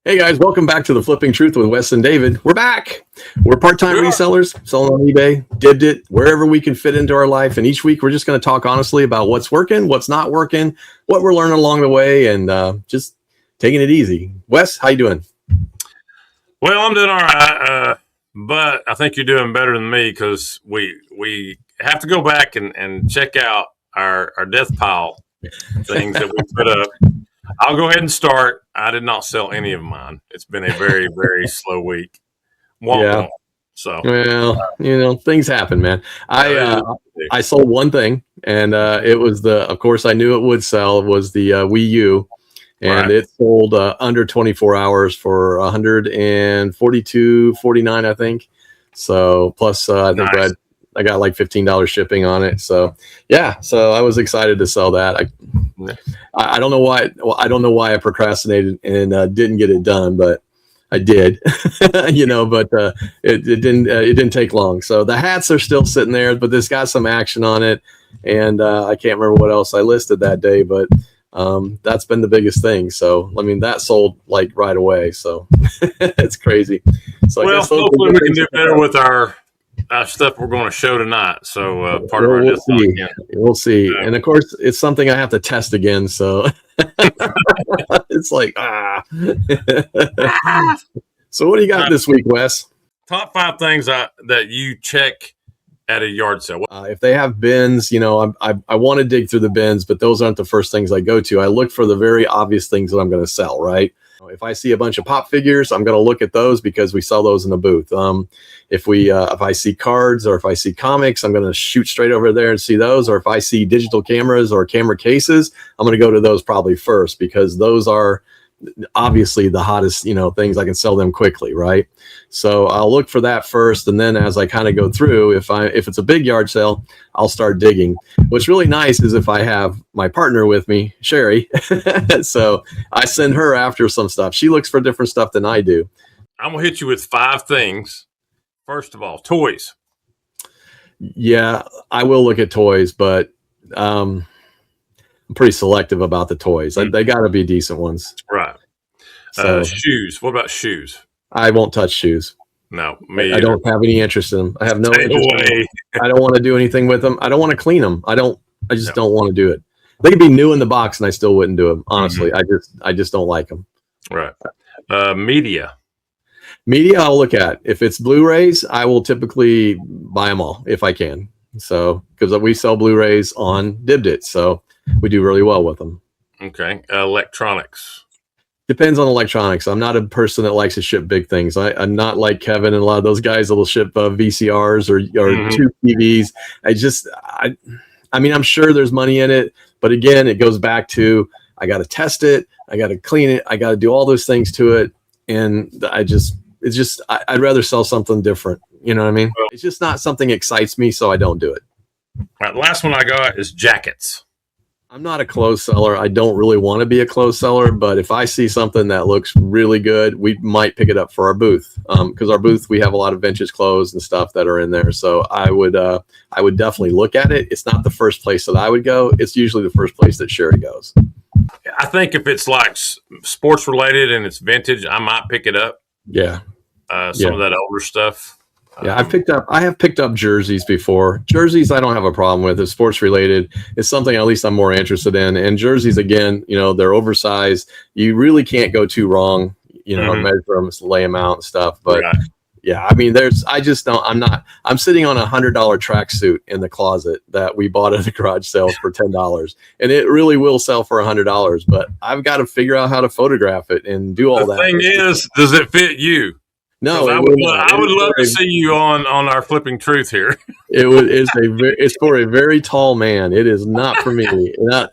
Hey guys, welcome back to the Flipping Truth with Wes and David. We're back. We're part-time resellers, selling on eBay, Dibdit, wherever we can fit into our life. And each week we're just going to talk honestly about what's working, what's not working, what we're learning along the way, and just taking it easy. Wes, how you doing? Well, I'm doing all right, but I think you're doing better than me because we have to go back and check out our death pile things that we put up. I'll go ahead and start. I did not sell any of mine. It's been a very, very slow week. So, well, things happen, man. I sold one thing, and it was of course, I knew it would sell. It was the Wii U, and It sold under 24 hours for $142.49, I think. So plus, I think I got like $15 shipping on it. So yeah, so I was excited to sell that. I don't know why. Well, I don't know why I procrastinated and didn't get it done, but I did. But it didn't take long. So the hats are still sitting there, but this got some action on it, and I can't remember what else I listed that day, but that's been the biggest thing. So I mean, that sold like right away. So it's crazy. So well, hopefully we can do better with our stuff we're going to show tonight. So part of our we'll see. Yeah. And of course, it's something I have to test again. So it's like So what do you got this week, Wes? Top 5 things that you check at a yard sale. If they have bins, I want to dig through the bins, but those aren't the first things I go to. I look for the very obvious things that I'm going to sell, right? If I see a bunch of pop figures, I'm going to look at those because we sell those in the booth. If I see cards or if I see comics, I'm going to shoot straight over there and see those. Or if I see digital cameras or camera cases, I'm going to go to those probably first because those are obviously the hottest, things. I can sell them quickly, right? So I'll look for that first, and then as I kind of go through, if it's a big yard sale, I'll start digging. What's really nice is if I have my partner with me, Sherry, so I send her after some stuff. She looks for different stuff than I do. I'm gonna hit you with 5 things. First of all, toys. Yeah, I will look at toys, but I'm pretty selective about the toys. They got to be decent ones. Right. So, shoes. What about shoes? I won't touch shoes. No, me. I don't have any interest in them. I have no interest in them. I don't want to do anything with them. I don't want to clean them. I just don't want to do it. They could be new in the box and I still wouldn't do them. Honestly, I just don't like them. Right. Media. Media I'll look at. If it's Blu-rays, I will typically buy them all if I can. So, because we sell Blu-rays on Dibdit, so we do really well with them. Okay. Electronics. Depends on electronics. I'm not a person that likes to ship big things. I'm not like Kevin and a lot of those guys that will ship VCRs or 2 TVs. I mean, I'm sure there's money in it, but again, it goes back to I got to test it, I got to clean it, I got to do all those things to it, and I'd rather sell something different. You know what I mean? Well, it's just not something that excites me, so I don't do it. All right, the last one I got is jackets. I'm not a clothes seller. I don't really want to be a clothes seller, but if I see something that looks really good, we might pick it up for our booth. Because our booth, we have a lot of vintage clothes and stuff that are in there. So I would definitely look at it. It's not the first place that I would go. It's usually the first place that Sherry goes. I think if it's like sports related and it's vintage, I might pick it up. Yeah. Some of that older stuff. Yeah, I have picked up jerseys before. Jerseys I don't have a problem with. It's sports related. It's something at least I'm more interested in. And jerseys, again, they're oversized. You really can't go too wrong, measure them, lay them out and stuff. But yeah, I mean, I'm sitting on $100 tracksuit in the closet that we bought at a garage sale for $10. And it really will sell for $100, but I've got to figure out how to photograph it and do all that. The thing is, does it fit you? No, I would love to see you on our Flipping Truth here. It's for a very tall man. It is not for me. No.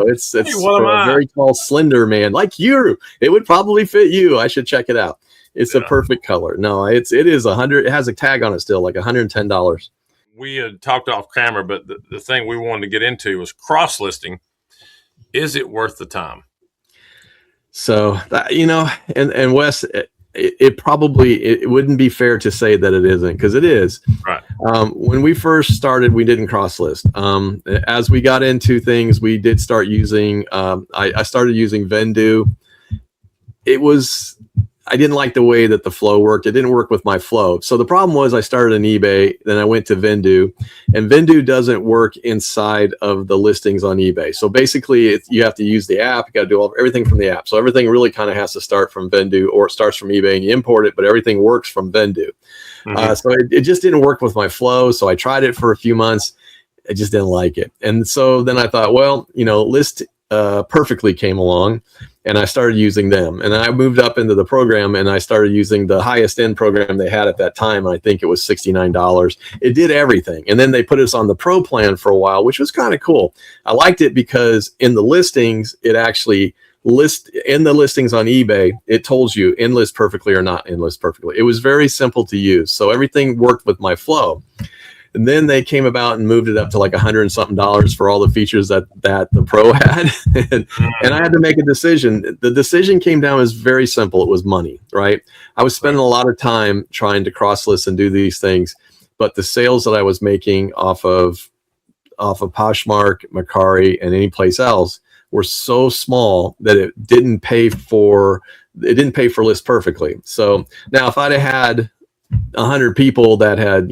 It's for a very tall, slender man like you. It would probably fit you. I should check it out. It's a perfect color. No, it is $100. It has a tag on it still, like $110. We had talked off camera, but the thing we wanted to get into was cross listing. Is it worth the time? So and Wes. It wouldn't be fair to say that it isn't, because it is. Right. When we first started, we didn't cross list. As we got into things, we did start using. I started using Vendu. I didn't like the way that the flow worked. It didn't work with my flow. So the problem was I started an eBay, then I went to Vendoo, and Vendoo doesn't work inside of the listings on eBay. So basically you have to use the app. You got to do everything from the app. So everything really kind of has to start from Vendoo, or it starts from eBay and you import it, but everything works from Vendoo. So it just didn't work with my flow. So I tried it for a few months. I just didn't like it. And so then I thought, well, List Perfectly came along, and I started using them. And then I moved up into the program, and I started using the highest end program they had at that time. I think it was $69. It did everything. And then they put us on the pro plan for a while, which was kind of cool. I liked it because in the listings, it actually in the listings on eBay, it told you enlist perfectly or not enlist perfectly. It was very simple to use. So everything worked with my flow. And then they came about and moved it up to like $100 and something for all the features that the pro had. and I had to make a decision. The decision came down as very simple. It was money, right? I was spending a lot of time trying to cross list and do these things, but the sales that I was making off of Poshmark, Mercari, and any place else were so small that it didn't pay for List Perfectly. So now if I'd have had 100 people that had,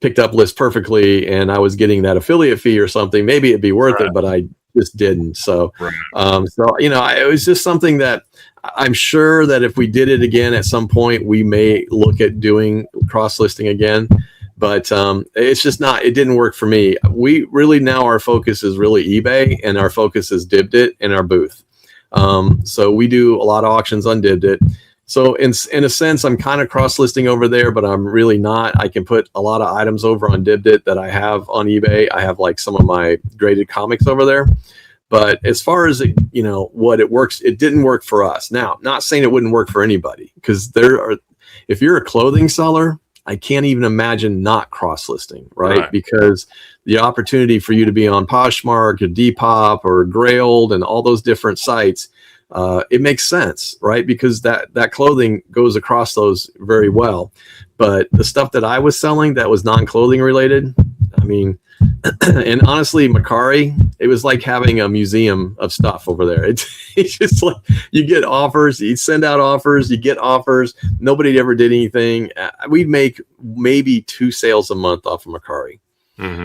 picked up List Perfectly and I was getting that affiliate fee or something, maybe it'd be worth it, but I just didn't. So, it was just something that I'm sure that if we did it again at some point, we may look at doing cross listing again, but it's just it didn't work for me. We really, now our focus is really eBay, and our focus is Dibdit and our booth. So we do a lot of auctions on Dibdit. So in a sense, I'm kind of cross-listing over there, but I'm really not. I can put a lot of items over on Dibdit that I have on eBay. I have like some of my graded comics over there. But as far as what it works, it didn't work for us. Now, not saying it wouldn't work for anybody, because if you're a clothing seller, I can't even imagine not cross-listing, right? Because the opportunity for you to be on Poshmark or Depop or Grailed and all those different sites, it makes sense, right? Because that clothing goes across those very well. But the stuff that I was selling that was non-clothing related, I mean, and honestly, Mercari, it was like having a museum of stuff over there. It's just like you get offers, you send out offers, you get offers. Nobody ever did anything. We'd make maybe 2 sales a month off of Mercari.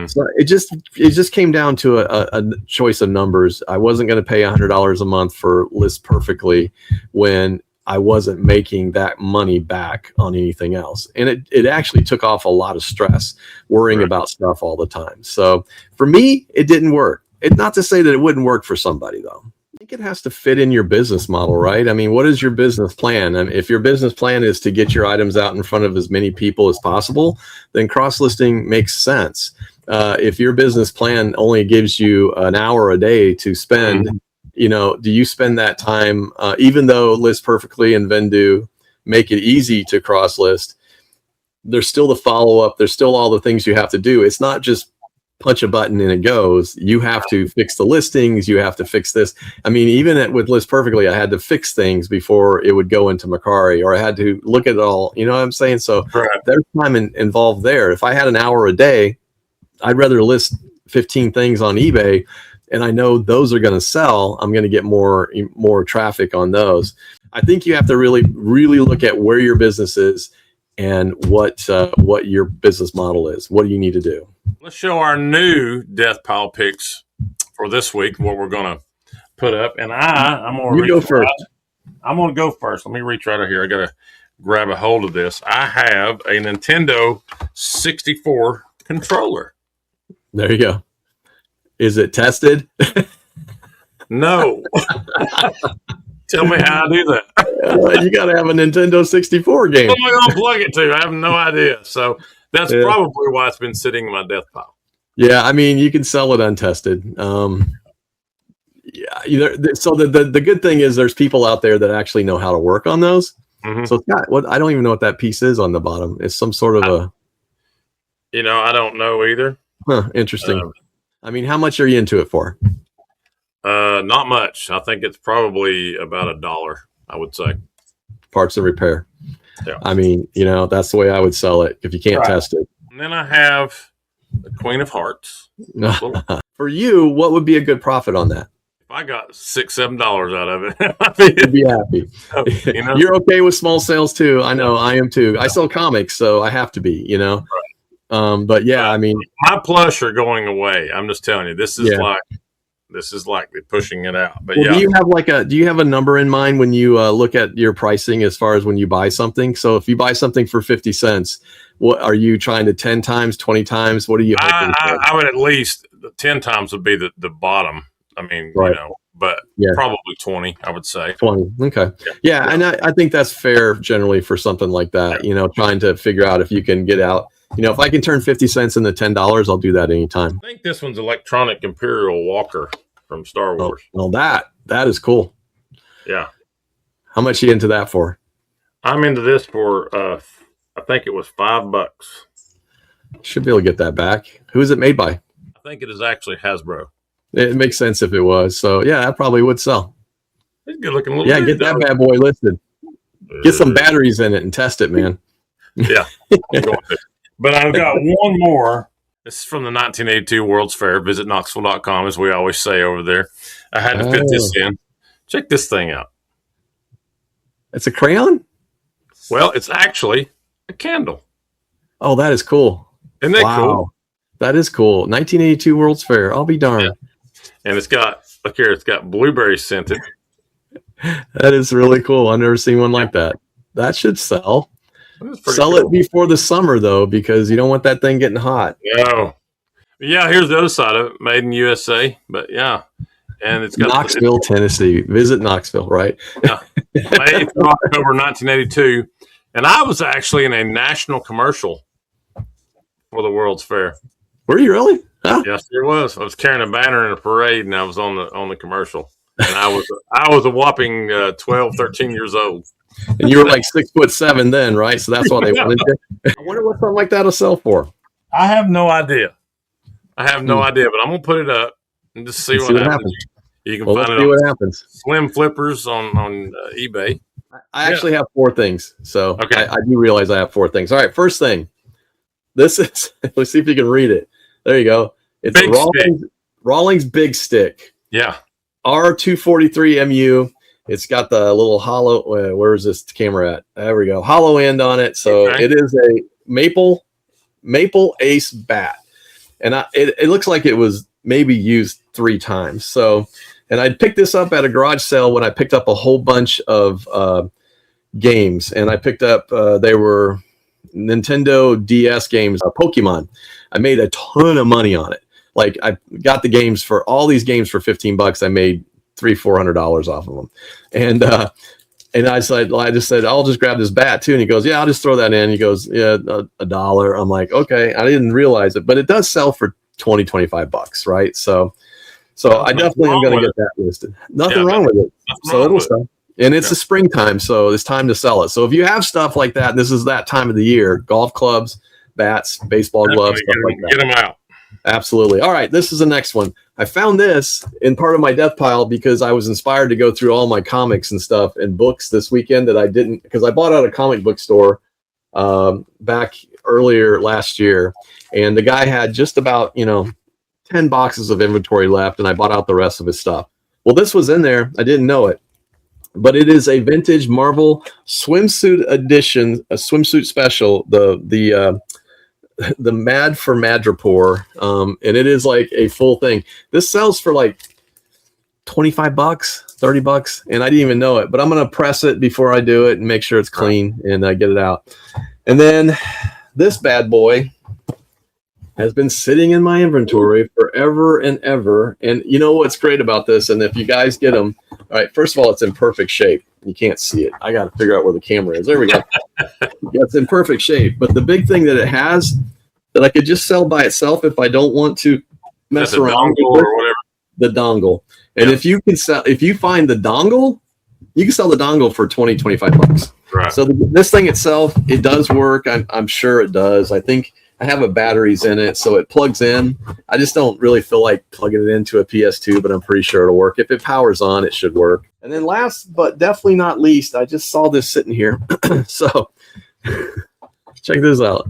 So it just came down to a choice of numbers. I wasn't going to pay $100 a month for List Perfectly when I wasn't making that money back on anything else. And it actually took off a lot of stress worrying about stuff all the time. So for me, it didn't work. Not to say that it wouldn't work for somebody, though. I think it has to fit in your business model, right? I mean, what is your business plan? And if your business plan is to get your items out in front of as many people as possible, then cross-listing makes sense. If your business plan only gives you an hour a day to spend, do you spend that time, even though List Perfectly and Vendoo make it easy to cross-list, there's still the follow-up, there's still all the things you have to do. It's not just punch a button and it goes. You have to fix the listings. You have to fix this. I mean, even with List Perfectly, I had to fix things before it would go into Mercari, or I had to look at it all. You know what I'm saying? So there's time involved there. If I had an hour a day, I'd rather list 15 things on eBay, and I know those are going to sell. I'm going to get more traffic on those. I think you have to really, really look at where your business is and what your business model is. What do you need to do? Let's show our new death pile picks for this week, what we're going to put up. And I'm going to go first. I'm going to go first. Let me reach right over here. I got to grab a hold of this. I have a Nintendo 64 controller. There you go. Is it tested? No. Tell me how I do that. You got to have a Nintendo 64 game. What am I going to plug it to? I have no idea. So that's probably why it's been sitting in my death pile. Yeah, I mean, you can sell it untested. So the good thing is there's people out there that actually know how to work on those. So it's got I don't even know what that piece is on the bottom. It's some sort of I don't know either. Huh, interesting. I mean, how much are you into it for? Not much. I think it's probably about $1, I would say. Parts and repair. Yeah. I mean, that's the way I would sell it if you can't test it. And then I have the Queen of Hearts. For you, what would be a good profit on that? if I got $6-7 out of it, You'd be happy. you know, You're okay with small sales too. I know I am too. I sell comics, so I have to be, you know. But yeah, I mean, my plush are going away. I'm just telling you, this is yeah. like they're pushing it out. But Well, yeah, do you have a number in mind when you look at your pricing as far as when you buy something? So if you buy something for 50 cents, what are you trying to 10 times, 20 times? What are you hoping for? I would at least 10 times would be the bottom. I mean, Right. you know, but Yeah. probably 20, I would say. 20. Okay. Yeah. And I think that's fair generally for something like that, you know, trying to figure out if you can get out, you know, if I can turn 50 cents into $10, I'll do that anytime. I think this one's electronic Imperial Walker from Star Wars. Well, that is cool. Yeah. How much are you into that for? I'm into this for, I think it was $5. Should be able to get that back. Who is it made by? I think it is actually Hasbro. It makes sense if it was. So yeah, that probably would sell. It's good looking little. Yeah, get that bad boy listed. Get some batteries in it and test it, man. Yeah. But I've got one more. This is from the 1982 World's Fair. Visit Knoxville.com, as we always say over there. I had to fit this in. Check this thing out. It's a crayon? Well, it's actually a candle. Oh, that is cool. Isn't that cool? That is cool. 1982 World's Fair. I'll be darned. Yeah. And it's got, look here, it's got blueberry scented. That is really cool. I've never seen one like that. That should sell. Sell it before the summer, though, because you don't want that thing getting hot. Yeah, here's the other side of it. Made in USA. But yeah. And it's got Knoxville, Tennessee. Visit Knoxville, right? Yeah. Made in October 1982. And I was actually in a national commercial for the World's Fair. Were you really? Huh? Yes, there was. I was carrying a banner in a parade, and I was on the commercial. And I was a whopping 12, 13 years old. And you were like 6'7" then, right? So that's why they wanted you. I wonder what something like that'll sell for. I have no idea. But I'm gonna put it up and just see what happens. You can find it on what happens. Slim Flippers on eBay. I actually have 4 things. So okay. I do realize I have 4 things. All right, first thing. This is, let's see if you can read it. There you go. It's Rawlings Big Stick. Yeah. R243MU. It's got the little hollow. Where is this camera at? There we go. Hollow end on it. So it is a maple ace bat. And it looks like it was maybe used 3 times. So, and I picked this up at a garage sale when I picked up a whole bunch of games. And I picked up, they were Nintendo DS games, Pokemon. I made a ton of money on it. Like I got the games for all these games for $15. I made $300-400 off of them. And I just said, I'll just grab this bat too. And he goes, yeah, I'll just throw that in. He goes, yeah, $1. I'm like, okay. I didn't realize it, but it does sell for $20-25, right? So I definitely am going to get that listed. Nothing wrong with it. So it'll sell. And it's the springtime, so it's time to sell it. So if you have stuff like that, this is that time of the year, golf clubs, bats, baseball gloves, stuff like that. Get them out. Absolutely. All right, this is the next one. I found this in part of my death pile because I was inspired to go through all my comics and stuff and books this weekend that I didn't, because I bought out a comic book store back earlier last year. And the guy had just about, 10 boxes of inventory left, and I bought out the rest of his stuff. Well, this was in there. I didn't know it. But it is a vintage Marvel swimsuit edition, a swimsuit special, the Mad for Madripoor, and it is like a full thing. This sells for like $25, $30, and I didn't even know it. But I'm gonna press it before I do it and make sure it's clean and get it out. And then this bad boy has been sitting in my inventory forever and ever. And you know what's great about this? And if you guys get them, all right, first of all, it's in perfect shape. You can't see it. I got to figure out where the camera is. There we go. It's in perfect shape. But the big thing that it has that I could just sell by itself if I don't want to mess around with or whatever. The dongle. And if you find the dongle, you can sell the dongle for $20-25. Right. So this thing itself, it does work. I'm sure it does. I think I have a batteries in it, so it plugs in. I just don't really feel like plugging it into a PS2, but I'm pretty sure it'll work. If it powers on, it should work. And then last but definitely not least, I just saw this sitting here. So check this out.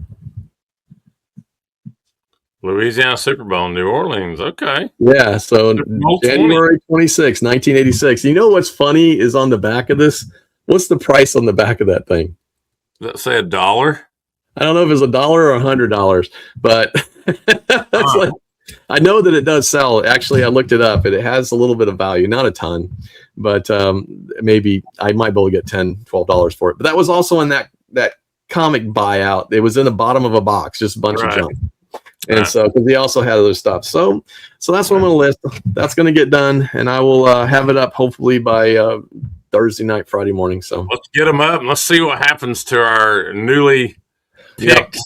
Louisiana Super Bowl, New Orleans. Okay. Yeah, so Bowl 20. January 26, 1986. You know what's funny is on the back of this? What's the price on the back of that thing? Let's say $1. I don't know if it's $1 or $100, but it's like, I know that it does sell. Actually, I looked it up, and it has a little bit of value, not a ton, but maybe I might be able to get $10, $12 for it. But that was also in that comic buyout. It was in the bottom of a box, just a bunch of junk. And so, because he also had other stuff. So that's what I'm going to list. That's going to get done, and I will have it up hopefully by Thursday night, Friday morning. So let's get them up and let's see what happens to our newly picked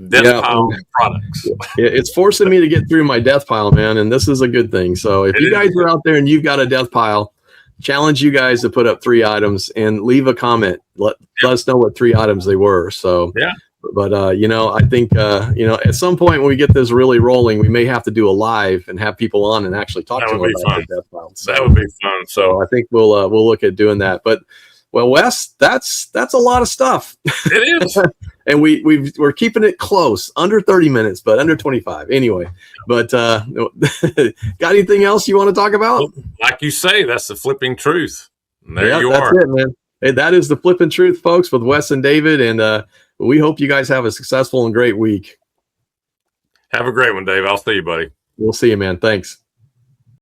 death pile products. It's forcing me to get through my death pile, man, and this is a good thing. So if you guys are out there and you've got a death pile, challenge you guys to put up 3 items and leave a comment. Let us know what 3 items they were. So yeah. But I think at some point when we get this really rolling, we may have to do a live and have people on and actually talk to them about the death pile. So, that would be fun. So I think we'll look at doing that. But well, Wes, that's a lot of stuff. It is. And we're keeping it close, under 30 minutes, but under 25 anyway. But got anything else you want to talk about? Like you say, that's the flipping truth. And there you that's are. it, man. Hey, that is the flipping truth, folks, with Wes and David. And we hope you guys have a successful and great week. Have a great one, Dave. I'll see you, buddy. We'll see you, man. Thanks.